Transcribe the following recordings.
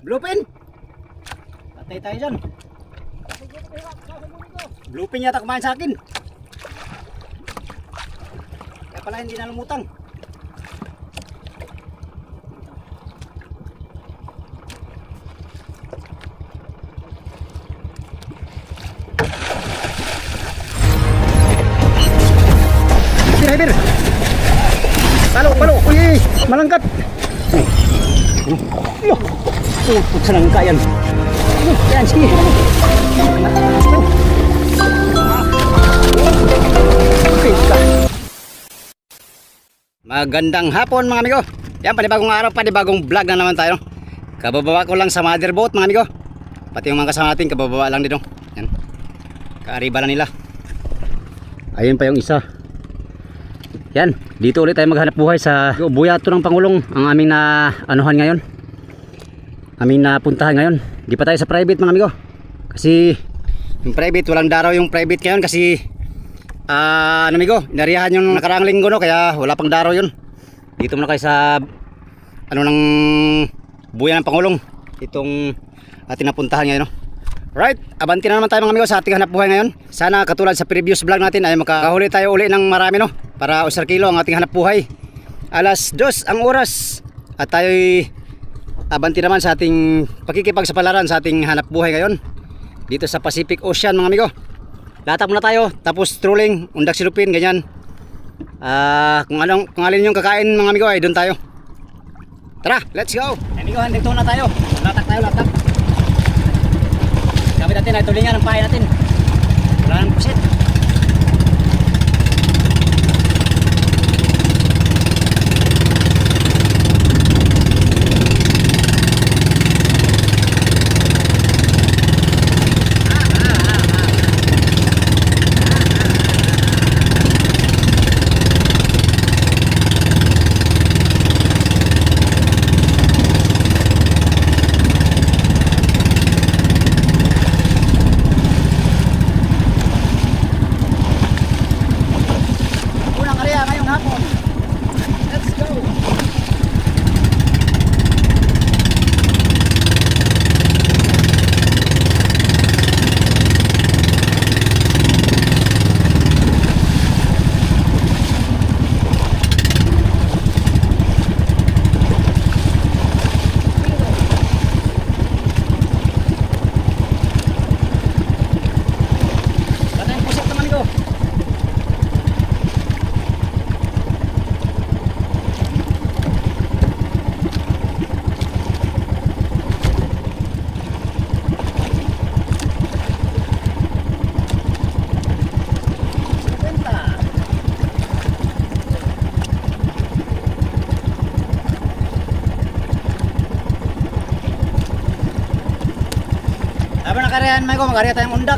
Bluepin! Patay tayo dyan. Bluepin yata kumain sa akin. Kaya pala hindi na lumutang. Driver! Palo! Uy! Malangkat! Puput sa langka yan. Yan, sige. Okay ka. Magandang hapon mga amigo. Yan, panibagong araw, panibagong vlog na naman tayo. Kabababa ko lang sa mother boat mga amigo. Pati yung mga kasama natin, kabababa lang dito. Yan. Kaariba na nila. Ayun pa yung isa. Yan, dito ulit tayo maghanap buhay sa buyato ng Pangulong ang aming na anuhan ngayon. Aming napuntahan ngayon. Di pa tayo sa private mga amigo. Kasi yung private, walang daraw yung private ngayon kasi amigo, inariyahan yung nakaraang linggo no, kaya wala pang daraw yun. Dito muna kayo sa ng buya ng Pangulong. Itong ating napuntahan ngayon no. Right, abanti na naman tayo mga amigo sa ating hanap buhay ngayon. Sana katulad sa previous vlog natin ay makahuli tayo uli ng marami no, para usar kilo ang ating hanap buhay. Alas 2 ang oras at tayo'y abanti naman sa ating pakikipagsapalaran sa ating hanap buhay ngayon dito sa Pacific Ocean mga amigo. Latap muna tayo, tapos trolling, undak silupin, ganyan. Kung alin yung kakain mga amigo ay doon tayo. Tara, let's go. Amigo, dito na tayo. Latak. Gamit natin ay tulingan ng pahay natin. Wala nang pusit. Nakariyan may ko, magariya tayong undak.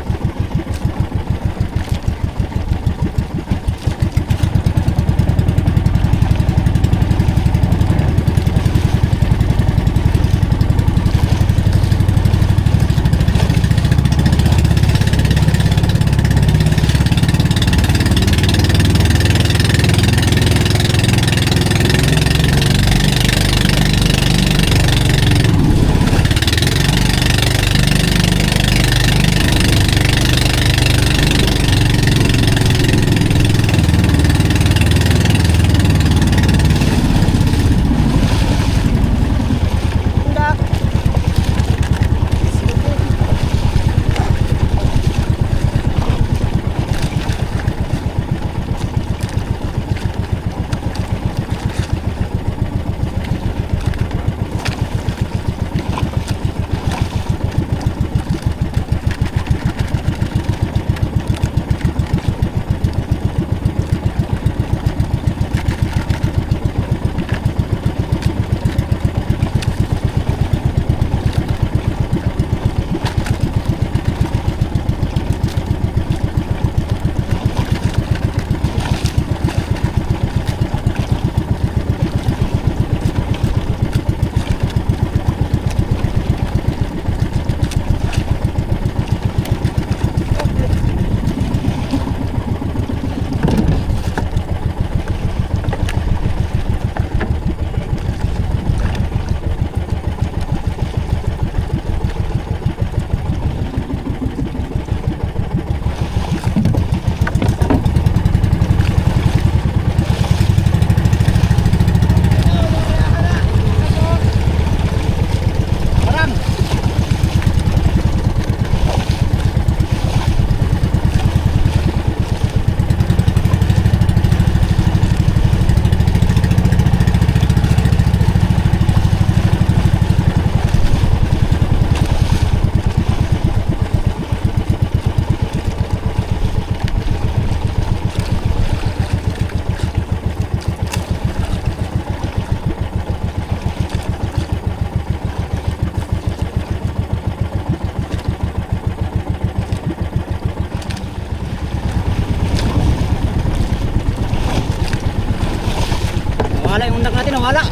natin nawala.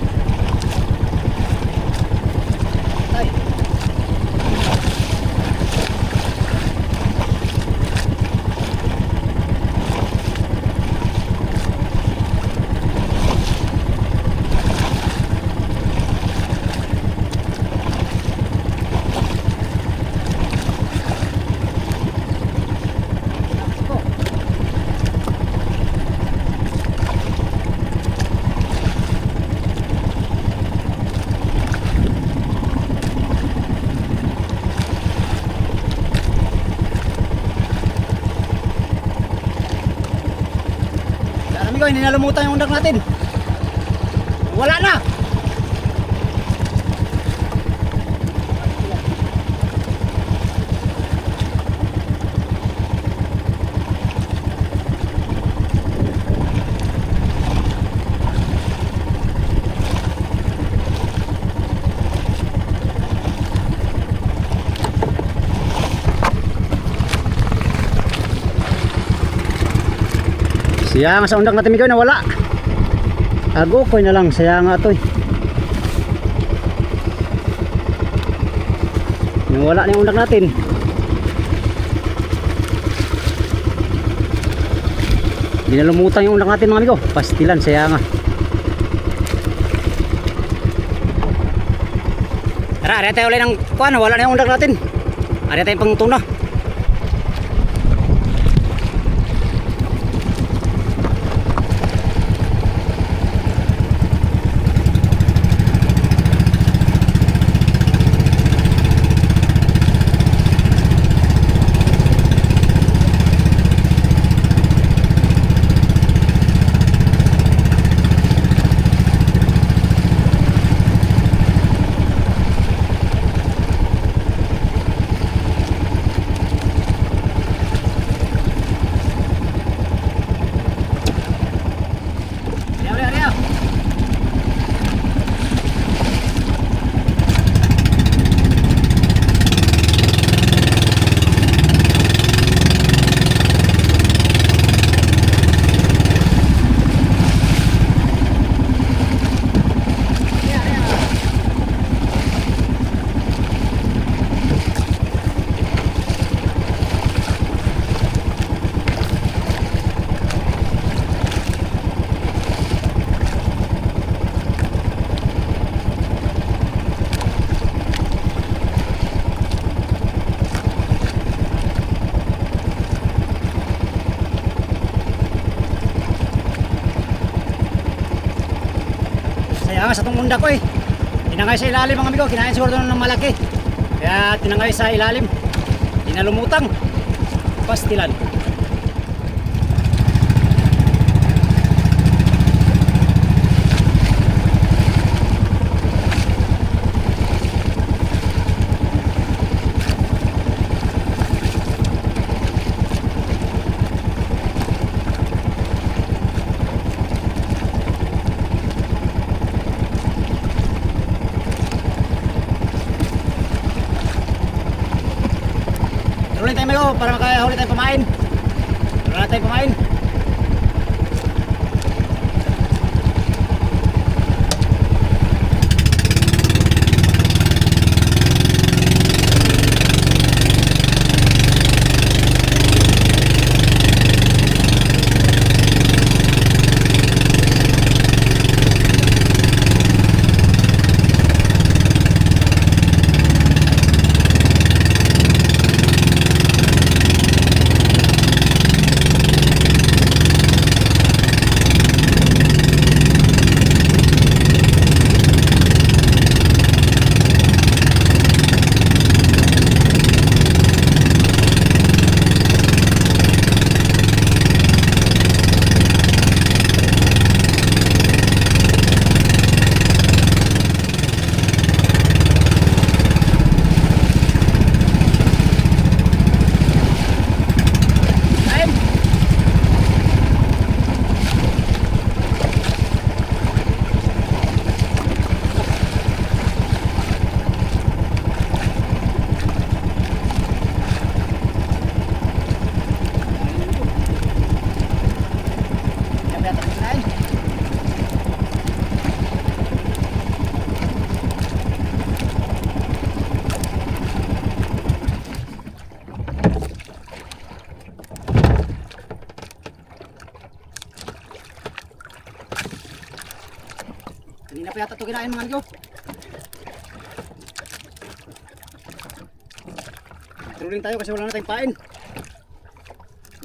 Ay. Hindi na lumutan yung undak natin. Wala na. Sayang sa undak natin, Migoy, nawala. Ago koy na lang, sayang nga ito eh. Nawala na yung undak natin. Hindi na lumutang yung undak natin, mga amigo. Pastilan, sayang nga. Tara, ari tayo ulit ng kuwan, wala na yung undak natin. Ari tayo pang tuna. Sayang sa itong undak ko eh. Tinangay sa ilalim, mga amigo. Kinain siguro doon ng malaki. Kaya tinangay sa ilalim. Hindi na lumutang. Pastilan. Tuloy tayo, amigo, para makahuli tayo pamain. Wala tayo pamain. Kanina pa yata ito kinain mga amigo. Trolling tayo kasi wala na tayong pain.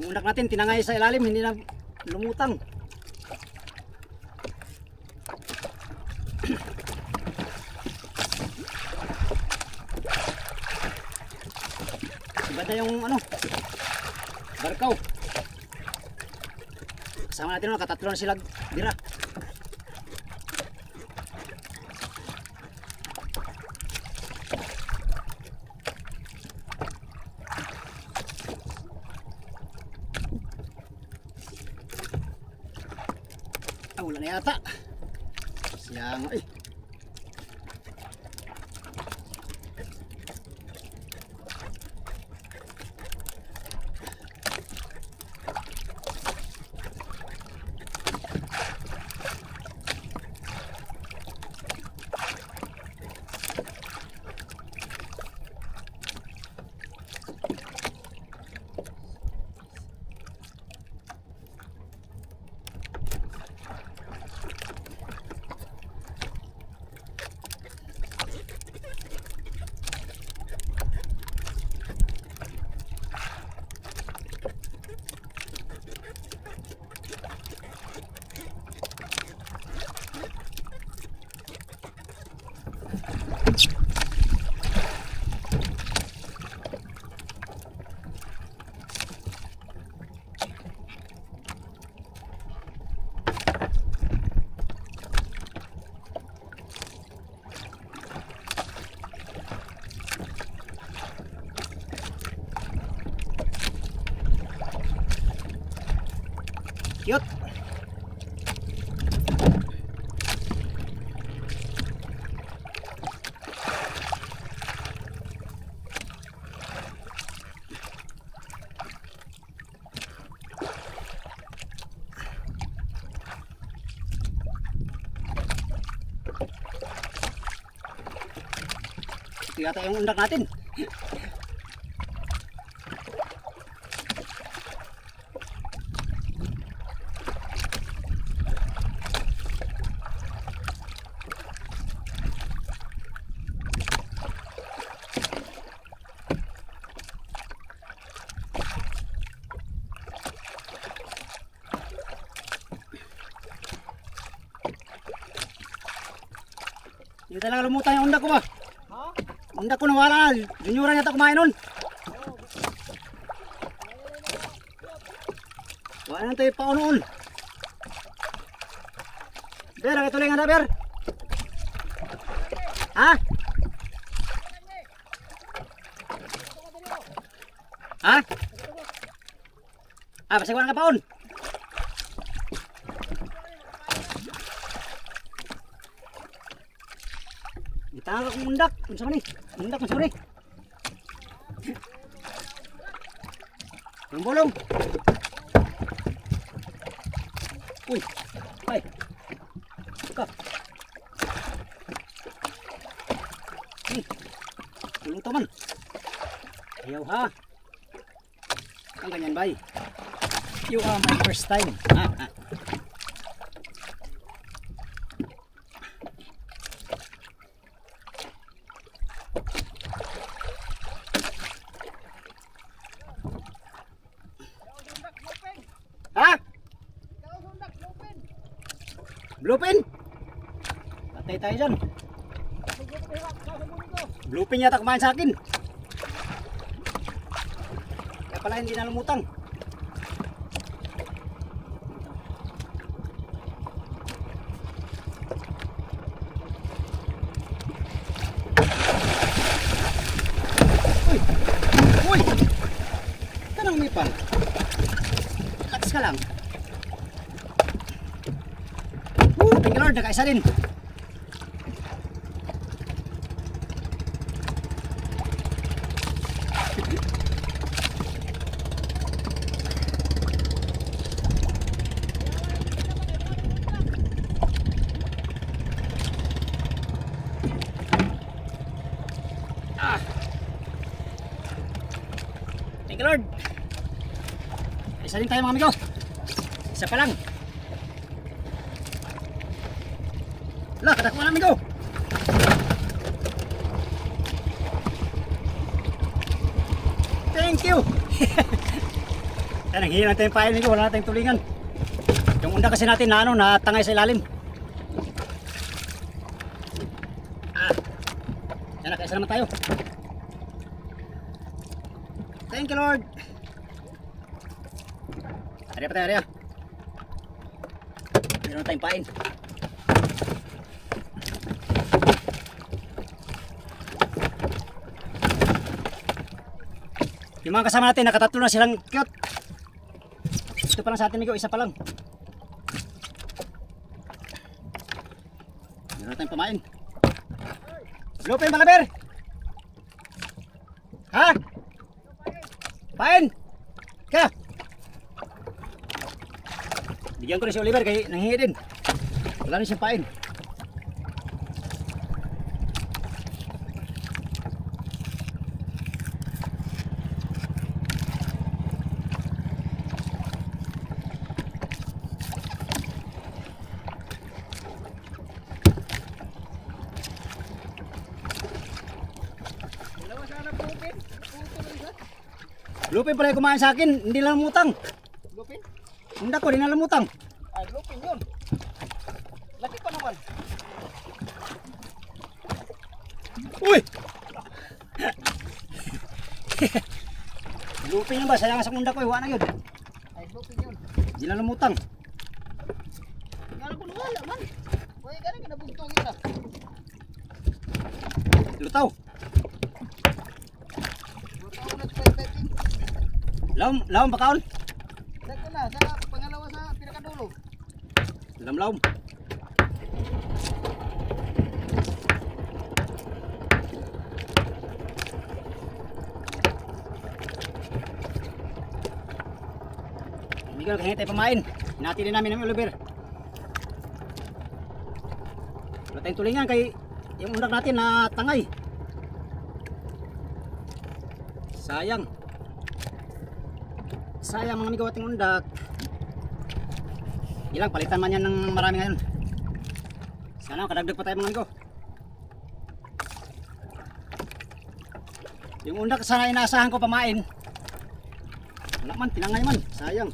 Yung unak natin tinangay sa ilalim, hindi na lumutang. Iba na yung ano, barkaw. Kasama natin nakatatlo na sila dira. Wala na yata. Siyang ay. Cute. Ito yata yung undak natin. Hindi talaga lumutang yung undak ko ba? Ha? Undak ko nawala na. Juniora yata kumain nun. Wala na tayo paunoon. Ber, ang ituloy nga na, Ber. Ha? Ha? Ah, basta wala nga paon. Tanga kong undak, unsa man ni? Undak unsa man ni? Yung bolong. Uy. Ay. Ka. Tulong to man. Ayaw ha. Ang ganyan bay. You are my first time. Ha, ha. Ha? Bluepin? Patay tayo dyan. Bluepin yata kumain sa akin. Kaya pala hindi na lumutang. Uy! Uy! Tanang mipan. Ka lang. Thank you Lord, nakaisa din. Thank you Lord. Isa din tayo mga amigo. Isa pa lang. Lah, katakuha namin ko. Thank you. Yan, nanghihingi natin yung pain nito. Wala natin tulingan. Yung unda kasi natin na ano, natangay sa ilalim. Yan, nakaisa naman tayo. Thank you, Lord. Ariya pa tayo, ariya. Meron na tayong pain. Yung mga kasama natin, nakatatlo na silang cute. Ito pa lang sa atin, Migo, isa pa lang. Meron na tayong pamain. Lupin, Malaber! Ha? Pain! Kaya! Bigyan ko rin si Oliver kaya nanghingi din. Wala rin siyang pain. Lupin pala yung kumain sa akin, hindi lang lumutang. Lupin? Hindi ko, hindi na lumutang. Ay, lupin yun. Laki pa naman. Uy! Lupin yun ba? Sayang sa munda ko, iwa na yun. Ay, lupin yun. Hindi na lumutang. Tingnan ko wala man. Uy, ganun kinabugtong yun ah. Lutaw. Laom bakaon? Dito na, sa pangalawa sa pinakadulo. Laom. Miguel, kaya tayo pamain. Hinati din namin ng Oliver. Wala tayong tulingan kay yung undak natin na tangay. Sayang. Sayang mga amigo ating undak. Ilang palitan man yan ng marami ngayon. Sana kadagdag pa tayo mga amigo. Yung undak sana inaasahan ko pamain. Wala man, tinangay man. Sayang.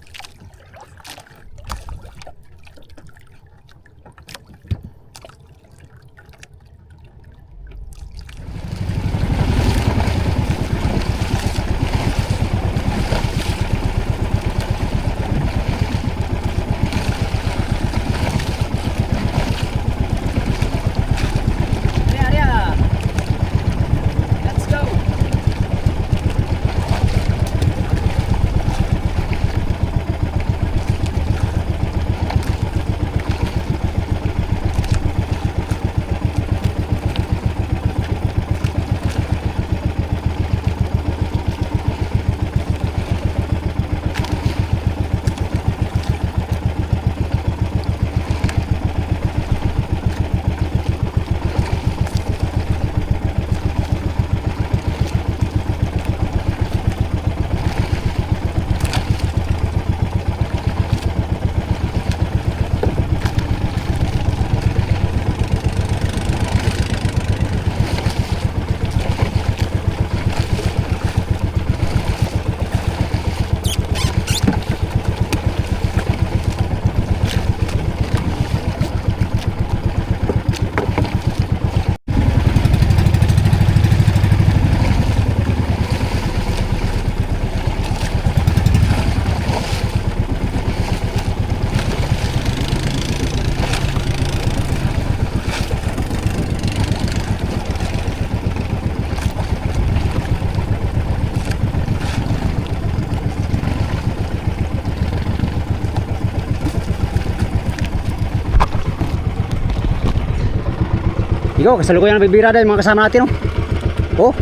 Ikaw, kasalukuyan na bibira dahil mga kasama natin, oh. Oh,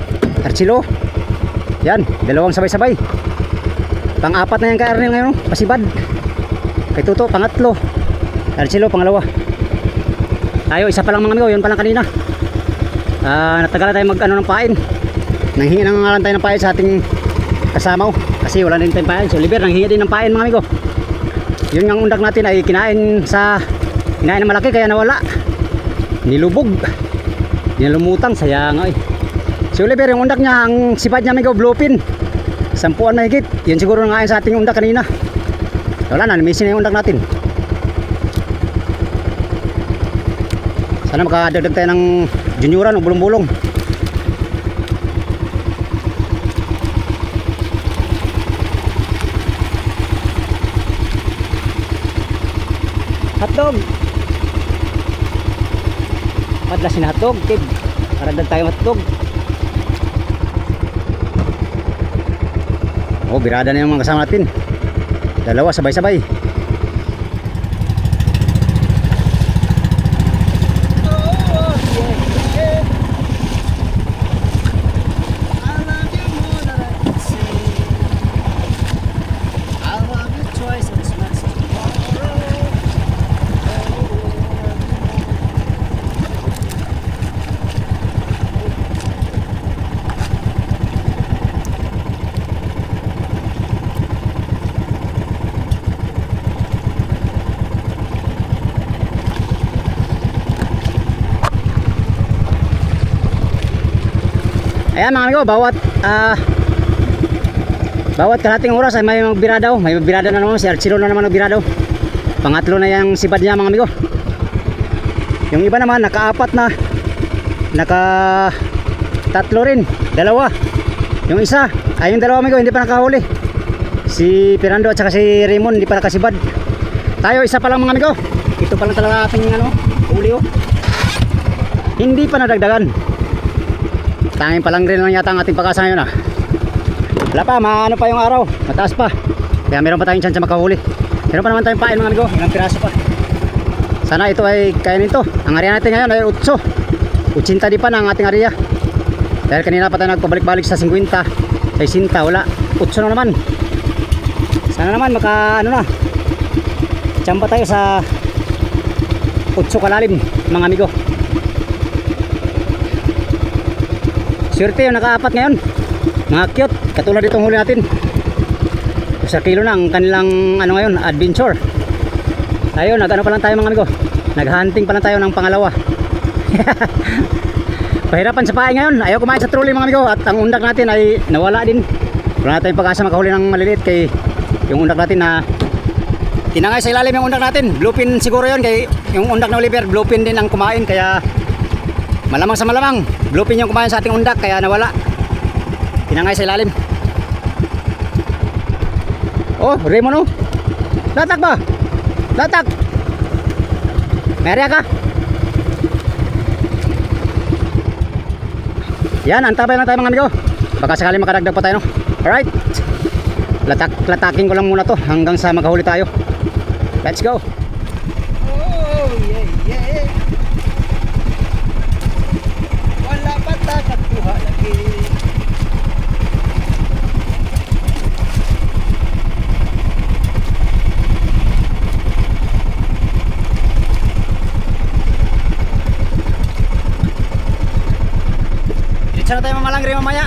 Archilo. Yan, dalawang sabay-sabay. Pang-apat na yan kay Arnel ngayon, pasibad. Kay Tuto, pangatlo. Archilo, pangalawa. Tayo, isa pa lang mga amigo, yun pa lang kanina. Natagalan tayo mag-ano ng pain. Nanghingi na nga lang tayo ng pain sa ating kasama, kasi wala din tayong pain. So, Oliver, nanghingi din ng pain mga amigo. Yun nga undak natin ay kinain na malaki, kaya nawala. nilubog, nilumutang, sayang ay. Si Oliver, yung undak niya, ang sipad niya may bluepin, 10 mahigit. Yun siguro nga sa ating undak kanina. Wala na, missing na yung undak natin. Sana makadagdag tayo ng junioran o bulong-bulong. Hotdog. Padlasin na hotdog, kid. Karagdag tayo hotdog. Oh, birada na yung mga kasama natin. Dalawa sabay-sabay. Ayan mga amigo, bawat kalating oras ay may magbirada. May magbirada na naman, si Archilo na naman magbirada. Pangatlo na yung sipad niya mga amigo. Yung iba naman naka-4 na, naka-3 rin, dalawa. Yung isa, ay yung dalawa amigo hindi pa nakahuli. Si Fernando at saka si Raymond hindi pa nakasibad. Tayo isa pa lang mga amigo. Ito pa lang talaga ating huli oh. Hindi pa nadagdagan. Tangin pa lang rin lang yata ang ating pag-asa ngayon ah. Wala pa, maano pa yung araw, mataas pa. Kaya meron pa tayong chance makahuli. Meron pa naman tayong pain mga amigo, ilang piraso pa. Sana ito ay kaya nito. Ang area natin ngayon ay 8. 80 di pa na ang ating area. Dahil kanina pa tayo nagpabalik-balik sa 50, 60, wala. 8 na naman. Sana naman maka ano na. Tsamba tayo sa 8 kalalim mga amigo. Swerte yung naka-4 ngayon. Mga cute. Katulad itong huli natin. Sa kilo na ang kanilang ano ngayon, adventure. Ayun, nag-ano pa lang tayo mga amigo. Nag-hunting pa lang tayo ng pangalawa. Pahirapan sa pae ngayon. Ayaw kumain sa trolley mga amigo. At ang undak natin ay nawala din. Wala na tayong pag-asa makahuli ng maliliit. Kay yung undak natin na tinangay sa ilalim yung undak natin. Bluepin siguro yun. Kay yung undak na Oliver, bluepin din ang kumain. Kaya malamang sa malamang bluepin yung kumain sa ating undak. Kaya nawala. Tinangay sa ilalim. Oh, Raymond oh. Latak ba? Latak. Merya ka. Yan, antabay lang tayo mga amigo. Baka sakali makadagdag pa tayo no. Alright. Latakin ko lang muna to hanggang sa makahuli tayo. Let's go. Oh, yeah. Wala pa takat kuha lagi. Sana tayo mamalangri mamaya.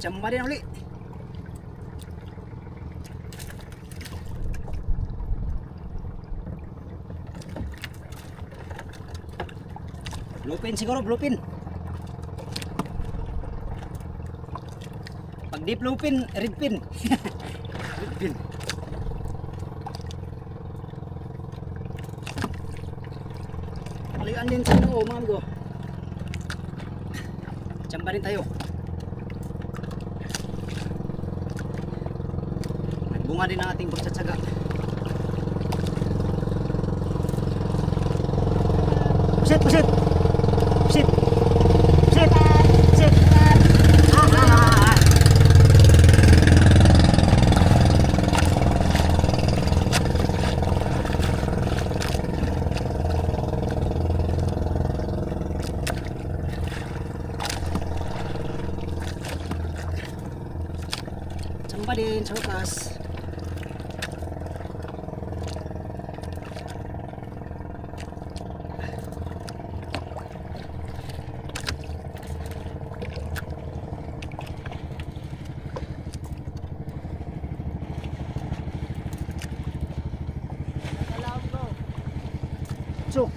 Chamba din uli. Blue pin siguro, blue pin. Pag di blue pin, red pin. Red pin. Palian din sa noo, mga amigo. Tsamba rin tayo. Nagbunga din ang ating pagtsatsaga. Pusit, pusit. Pusit. Pusit. Pusit. Tsamba din sa wakas. So,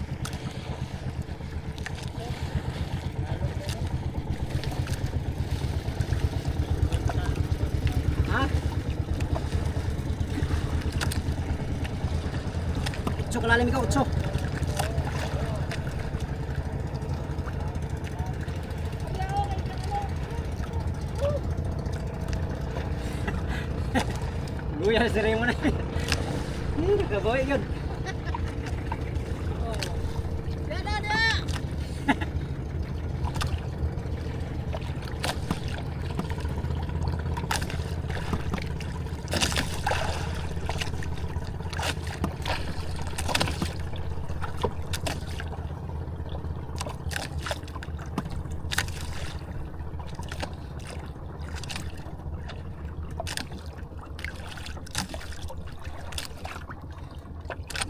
ha? Utso, kalalim ikaw, utso. Luya, siray mo na. Nagkabawi yun.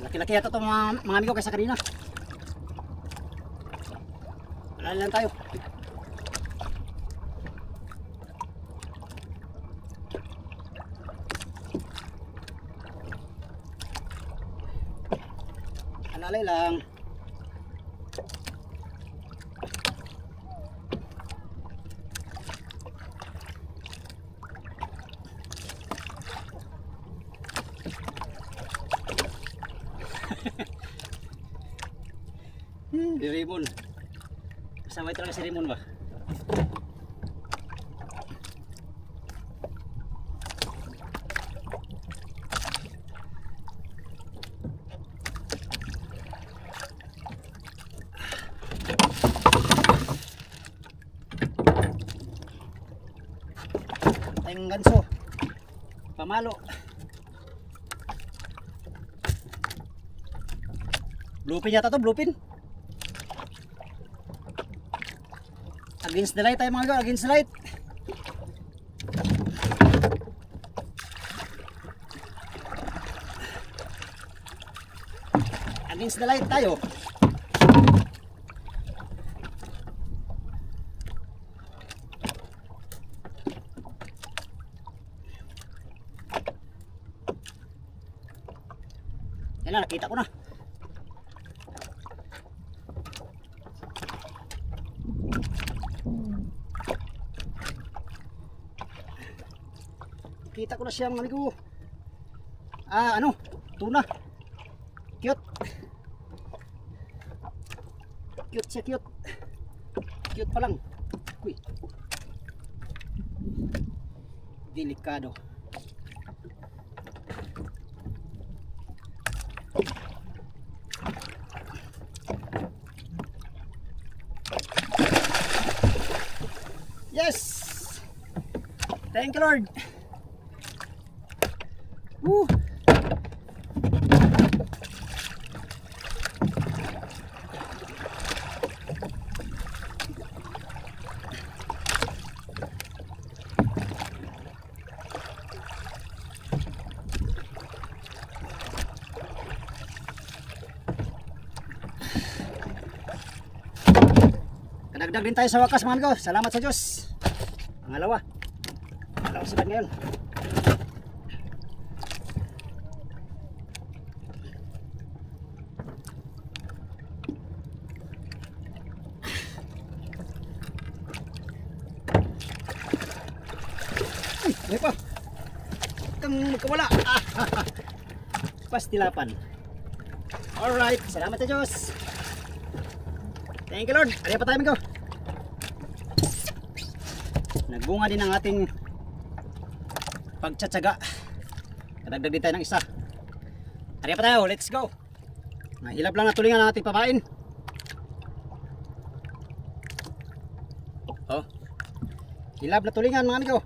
Laki-laki yata ito mga amigo kaysa kanina. Wala lang tayo. Alalay lang. Si Raymond. Kasama talaga si Raymond ba? Tayong ganso. Pamalo. Bluepin yata to, bluepin. Against the light tayo mga gawa, against the light. Against the light tayo. Yan na, nakita ko na. Kita ko na siya mga amigo. Ano? Tuna. Cute. Cute siya, cute. Cute pa lang. Uy. Delikado. Yes! Thank you, Lord. Woo! Kadagdag din tayo sa wakas mga amigo. Salamat sa Diyos. Pangalawa. Pangalawa sila ngayon. May pa. Kang magkawala. Pastilapan. Alright, salamat sa Diyos. Thank you Lord. Ariya pa tayo amigo. Nagbunga din ang ating pagtsatsaga. Kadagdag din tayo ng isa. Ariya pa tayo, let's go. Mahilap lang na tulingan ang ating pamain. Oh. Hilab na tulingan mga amigo.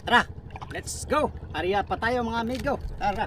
Tara, let's go. Ariya pa tayo mga amigo. Tara.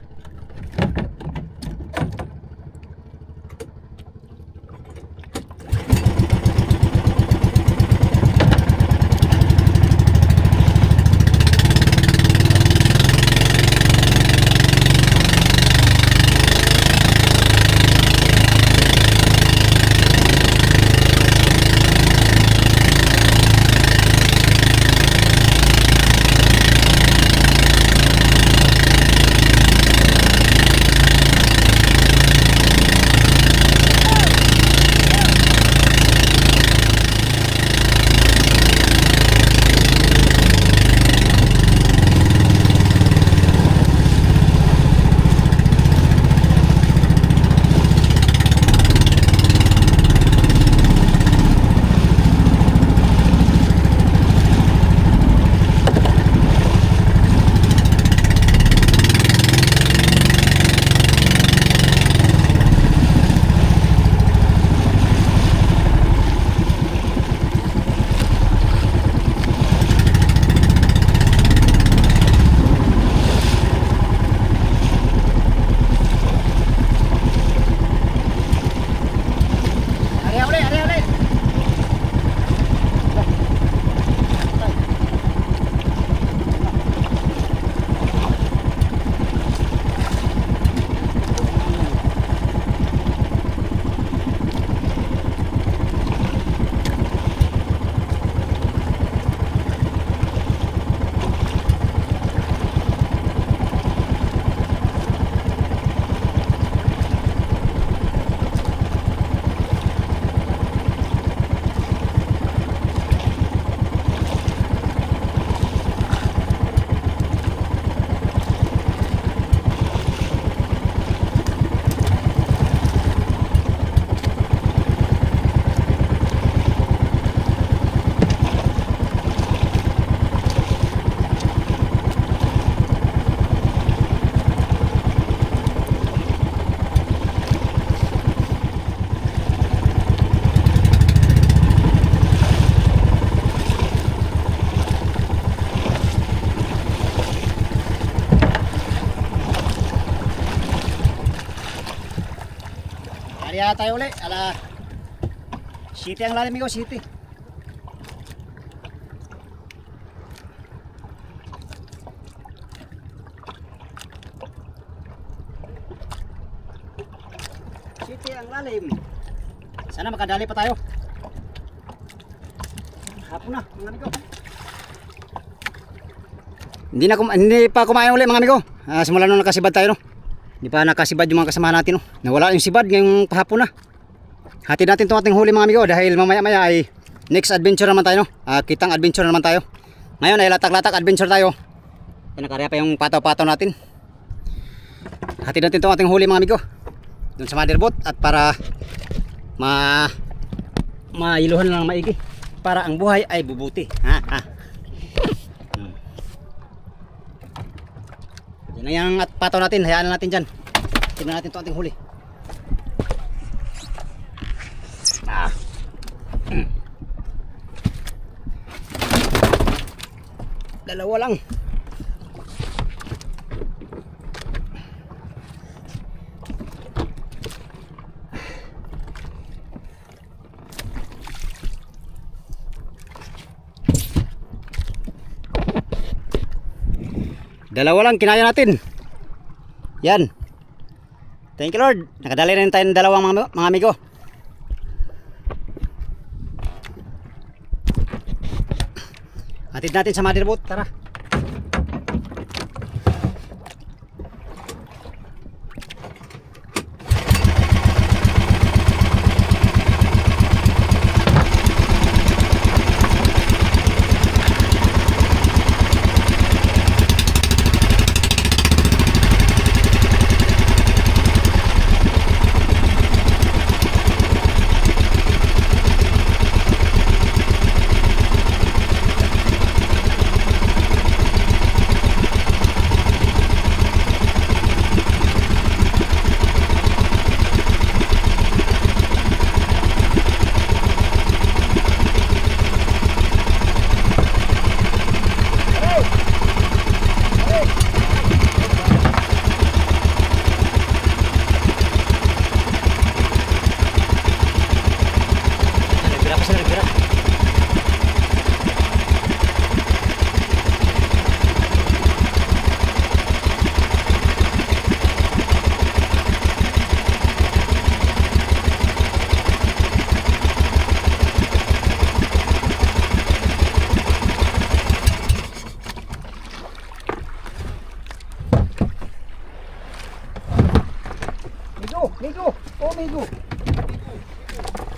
Ariya tayo ulit. Ala City ang lalim amigo, City. City ang lalim. Sana makadali pa tayo. Hapon na mga amigo. Hindi pa kumain ulit mga amigo. Simula nung nakasibad tayo no. Hindi pa nakasibad yung mga kasama natin no. Nawala yung sibad ngayong pahapon na. Hatid natin itong ating huli mga amigo dahil mamaya maya ay next adventure naman tayo no. Kitang adventure naman tayo. Ngayon ay latak-latak adventure tayo. Nakarya pa yung pataw-pataw natin. Hatid natin itong ating huli mga amigo doon sa motherboat at para mailuhan lang maigi para ang buhay ay bubuti. Yan na yung at pataw natin, hayaan na natin dyan. Tignan natin ito ating huli. Dalawa lang. Dalawa lang kinaya natin. Yan. Thank you Lord. Nakadali rin tayo ng dalawang mga amigo. Hatid natin sa mother boat, tara. Nagbira pa sila, nagbira. Migo, migo. Oh, migo.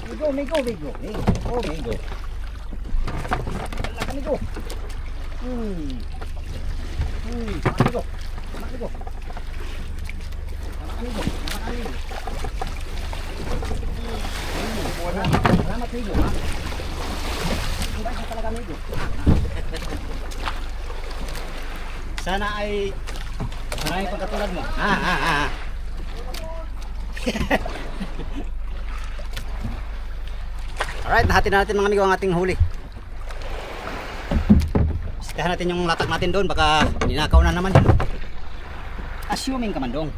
Migo, migo, migo. Oh, migo. Wala ka, migo. Migo. Migo. Migo. Salamat, migo. Ang bait na talaga, migo. Sana ay marami pagkatulad mo. Alright, nahatin na natin mga amigo ang ating huli. Sitahan natin yung latak natin doon, baka ninakaw na naman. Assuming kamandong.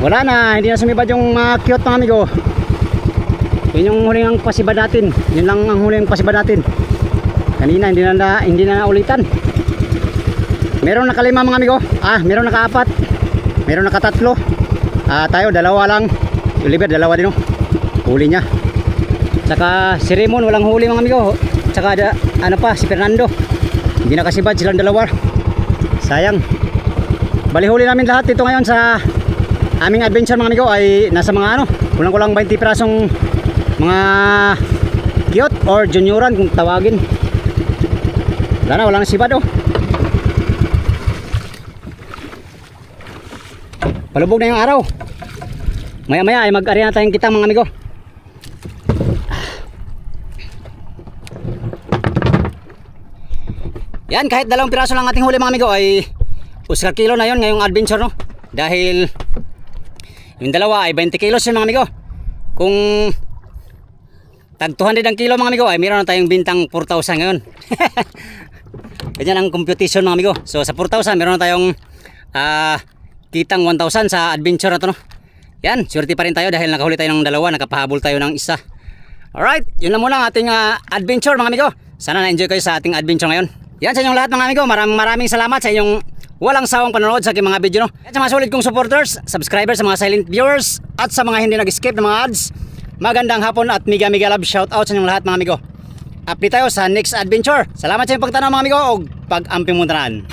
Wala na, hindi na sumibad yung mga cute mga amigo. Yun yung huling ang pasibad natin. Yun lang ang huling pasibad natin. Kanina hindi na ulitan. Meron nakalima mga amigo. Meron nakaapat. Meron nakatatlo. Tayo dalawa lang. Oliver dalawa din, oh. Huli niya. Saka si Raymond walang huli mga amigo. Saka si Fernando. Hindi nakasibad silang dalawa. Sayang. Bali huli namin lahat dito ngayon sa aming adventure mga amigo ay nasa mga kulang-kulang 20 pirasong mga cute or junioran kung tawagin. Wala nang sibad, oh. Palubog na yung araw. Maya maya ay mag-ari na tayong kitang mga amigo. Yan, kahit 2 piraso lang ating huli mga amigo ay Oscar kilo na yon ngayong adventure, no? Dahil yung dalawa ay 20 kilos yun mga amigo. Kung tag 200 ang kilo mga amigo ay meron na tayong bintang 4,000 ngayon. Ganyan ang computation mga amigo. So sa 4,000 meron na tayong kitang 1,000 sa adventure na to, no? Yan, swerte pa rin tayo dahil nakahuli tayo ng dalawa, nakapahabol tayo ng isa. Alright, yun lang muna ang ating adventure mga amigo. Sana na-enjoy kayo sa ating adventure ngayon. Yan sa inyong lahat mga amigo, maraming salamat sa inyong walang sawang panonood sa aking mga video, no? At sa mga solid kong supporters, subscribers, sa mga silent viewers, at sa mga hindi nag-skip ng mga ads, magandang hapon at mega love shout out sa inyong lahat mga amigo. Update tayo sa next adventure. Salamat sa inyong pagtanaw mga amigo o pag-amping muntanan.